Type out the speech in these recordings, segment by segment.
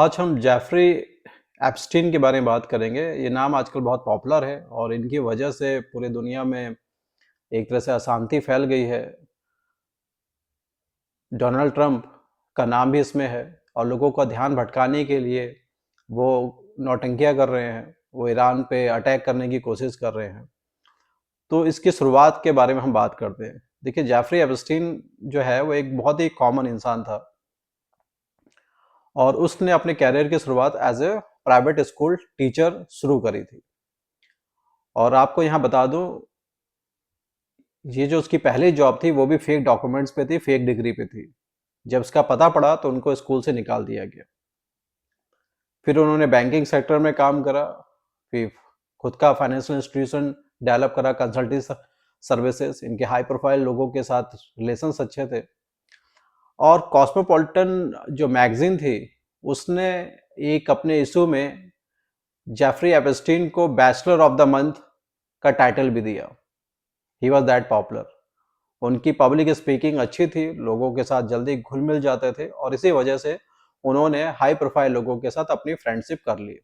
आज हम Jeffrey Epstein के बारे में बात करेंगे। ये नाम आजकल बहुत पॉपुलर है और इनकी वजह से पूरी दुनिया में एक तरह से अशांति फैल गई है। डोनाल्ड ट्रंप का नाम भी इसमें है और लोगों का ध्यान भटकाने के लिए वो नौटंकियाँ कर रहे हैं। वो ईरान पे अटैक करने की कोशिश कर रहे हैं। तो इसकी शुरुआत के बारे में हम बात करते हैं। देखिए, जेफरी एप्स्टीन जो है वो एक बहुत ही कॉमन इंसान था और उसने अपने कैरियर की शुरुआत as a private school teacher शुरू करी थी। और आपको यहाँ बता दूं, ये जो उसकी पहली जॉब थी वो भी फेक डॉक्यूमेंट्स पे थी, फेक डिग्री पे थी। जब उसका पता पड़ा तो उनको स्कूल से निकाल दिया गया। फिर उन्होंने बैंकिंग सेक्टर में काम करा, फिर खुद का फाइनेंशियल इंस्टीट्यूशन डेवलप करा, कंसल्टिंग सर्विसेज। इनके हाई प्रोफाइल लोगों के साथ रिलेशंस अच्छे थे। और कॉस्मोपॉलिटन जो मैगजीन थी, उसने एक अपने इशू में जेफरी एप्स्टीन को बैचलर ऑफ द मंथ का टाइटल भी दिया। He was that popular. उनकी पब्लिक स्पीकिंग अच्छी थी, लोगों के साथ जल्दी घुल मिल जाते थे और इसी वजह से उन्होंने हाई प्रोफाइल लोगों के साथ अपनी फ्रेंडशिप कर ली।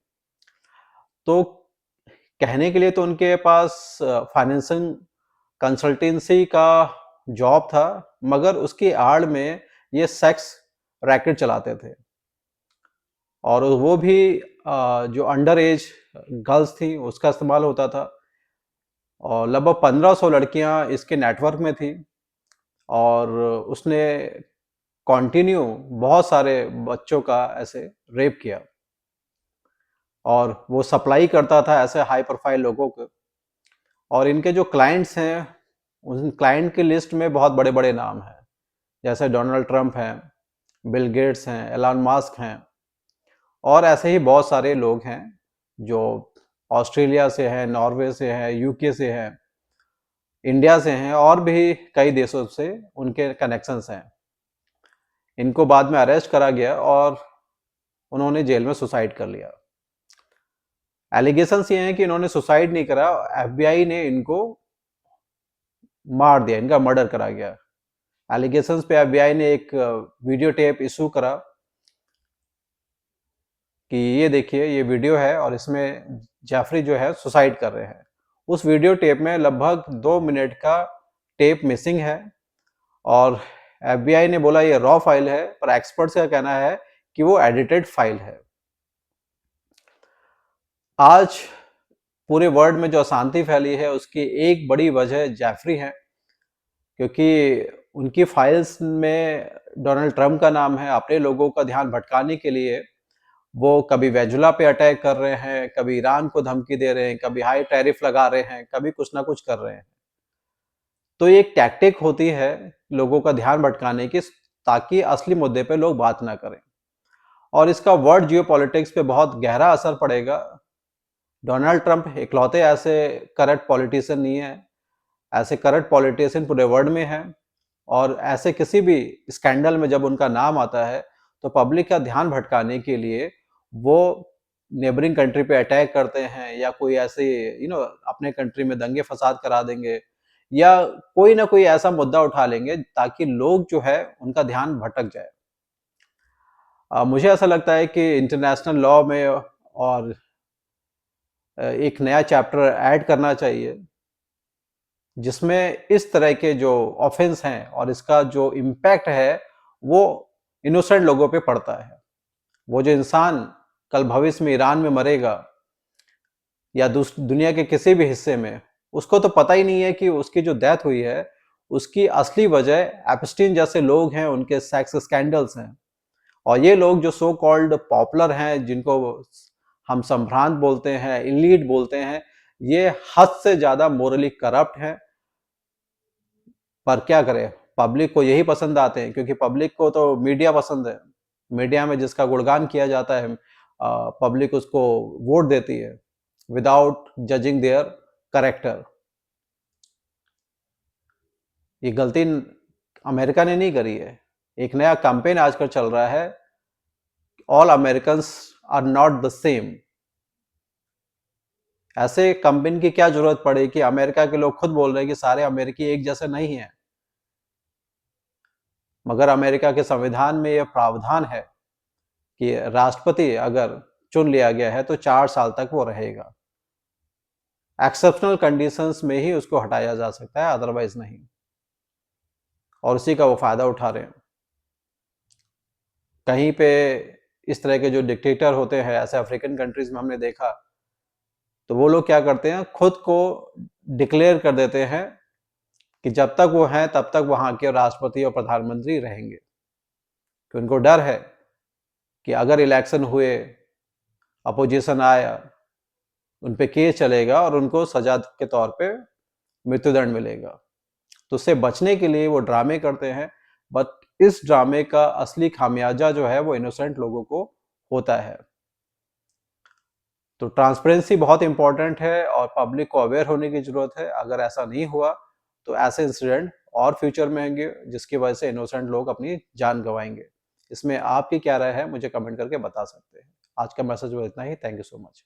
तो कहने के लिए तो उनके पास फाइनेंशियल कंसल्टेंसी का जॉब था, मगर उसकी आड़ में ये सेक्स रैकेट चलाते थे और वो भी जो अंडर एज गर्ल्स थी उसका इस्तेमाल होता था। और लगभग 1500 लड़कियां इसके नेटवर्क में थी और उसने कंटिन्यू बहुत सारे बच्चों का ऐसे रेप किया और वो सप्लाई करता था ऐसे हाई प्रोफाइल लोगों को। और इनके जो क्लाइंट्स हैं, उन क्लाइंट की लिस्ट में बहुत बड़े बड़े नाम हैं, जैसे डोनाल्ड ट्रंप हैं, बिल गेट्स हैं, एलन मस्क हैं और ऐसे ही बहुत सारे लोग हैं जो ऑस्ट्रेलिया से हैं, नॉर्वे से हैं, यूके से हैं, इंडिया से हैं और भी कई देशों से उनके कनेक्शंस हैं। इनको बाद में अरेस्ट करा गया और उन्होंने जेल में सुसाइड कर लिया। एलिगेशंस ये हैं कि इन्होंने सुसाइड नहीं करा, एफबीआई ने इनको मार दिया, इनका मर्डर करा गया। एलिगेशंस पे एफबीआई ने एक वीडियो टेप इशू करा कि ये देखिए, ये वीडियो है और इसमें जेफरी जो है सुसाइड कर रहे हैं। उस वीडियो टेप में लगभग 2 मिनट का टेप मिसिंग है और एफबीआई ने बोला ये रॉ फाइल है, पर एक्सपर्ट्स का कहना है कि वो एडिटेड फाइल है। आज पूरे वर्ल्ड में जो अशांति फैली है उसकी एक बड़ी वजह जेफरी है, क्योंकि उनकी फाइल्स में डोनाल्ड ट्रंप का नाम है। अपने लोगों का ध्यान भटकाने के लिए वो कभी वेजुला पे अटैक कर रहे हैं, कभी ईरान को धमकी दे रहे हैं, कभी हाई टैरिफ लगा रहे हैं, कभी कुछ ना कुछ कर रहे हैं। तो ये एक टैक्टिक होती है लोगों का ध्यान भटकाने की, ताकि असली मुद्दे पे लोग बात ना करें। और इसका वर्ल्ड जियोपॉलिटिक्स पे बहुत गहरा असर पड़ेगा। डोनाल्ड ट्रंप इकलौते ऐसे करप्ट पॉलिटिशियन नहीं है, ऐसे करप्ट पॉलिटिशियन पूरे वर्ल्ड में हैं और ऐसे किसी भी स्कैंडल में जब उनका नाम आता है तो पब्लिक का ध्यान भटकाने के लिए वो नेबरिंग कंट्री पे अटैक करते हैं या कोई ऐसे अपने कंट्री में दंगे फसाद करा देंगे या कोई ना कोई ऐसा मुद्दा उठा लेंगे ताकि लोग जो है उनका ध्यान भटक जाए। मुझे ऐसा लगता है कि इंटरनेशनल लॉ में और एक नया चैप्टर ऐड करना चाहिए जिसमें इस तरह के जो ऑफेंस हैं और इसका जो इम्पैक्ट है वो इनोसेंट लोगों पे पड़ता है। वो जो इंसान कल भविष्य में ईरान में मरेगा या दुनिया के किसी भी हिस्से में, उसको तो पता ही नहीं है कि उसकी जो डेथ हुई है उसकी असली वजह एप्स्टीन जैसे लोग हैं, उनके सेक्स स्कैंडल्स हैं। और ये लोग जो सो कॉल्ड पॉपुलर हैं, जिनको हम संभ्रांत बोलते हैं, इलीट बोलते हैं, ये हद से ज्यादा मोरली करप्ट हैं। पर क्या करें, पब्लिक को यही पसंद आते हैं क्योंकि पब्लिक को तो मीडिया पसंद है। मीडिया में जिसका गुणगान किया जाता है, पब्लिक उसको वोट देती है विदाउट जजिंग देयर करेक्टर। ये गलती अमेरिका ने नहीं करी है। एक नया कैंपेन आजकल चल रहा है, all American are not the same. ऐसे कैंपेन की क्या जरूरत पड़ी कि अमेरिका के लोग खुद बोल रहे हैं कि सारे अमेरिकी एक जैसे नहीं हैं, मगर अमेरिका के संविधान में यह प्रावधान है कि राष्ट्रपति अगर चुन लिया गया है तो 4 साल तक वो रहेगा। एक्सेप्शनल कंडीशंस में ही उसको हटाया जा सकता है, अदरवाइज नहीं। और उसी का वो फायदा उठा रहे हैं। कहीं पे इस तरह के जो डिक्टेटर होते हैं, ऐसे अफ्रीकन कंट्रीज में हमने देखा, तो वो लोग क्या करते हैं, खुद को डिक्लेयर कर देते हैं कि जब तक वो हैं तब तक वहां के राष्ट्रपति और प्रधानमंत्री रहेंगे, कि उनको डर है कि अगर इलेक्शन हुए, अपोजिशन आया, उन पे केस चलेगा और उनको सजा के तौर पे मृत्युदंड मिलेगा। तो उससे बचने के लिए वो ड्रामे करते हैं, बट इस ड्रामे का असली खामियाजा जो है वो इनोसेंट लोगों को होता है। तो ट्रांसपेरेंसी बहुत इंपॉर्टेंट है और पब्लिक को अवेयर होने की जरूरत है। अगर ऐसा नहीं हुआ तो ऐसे इंसिडेंट और फ्यूचर में होंगे, जिसकी वजह से इनोसेंट लोग अपनी जान गंवाएंगे। इसमें आपकी क्या राय है, मुझे कमेंट करके बता सकते हैं। आज का मैसेज वो इतना ही। Thank you so much.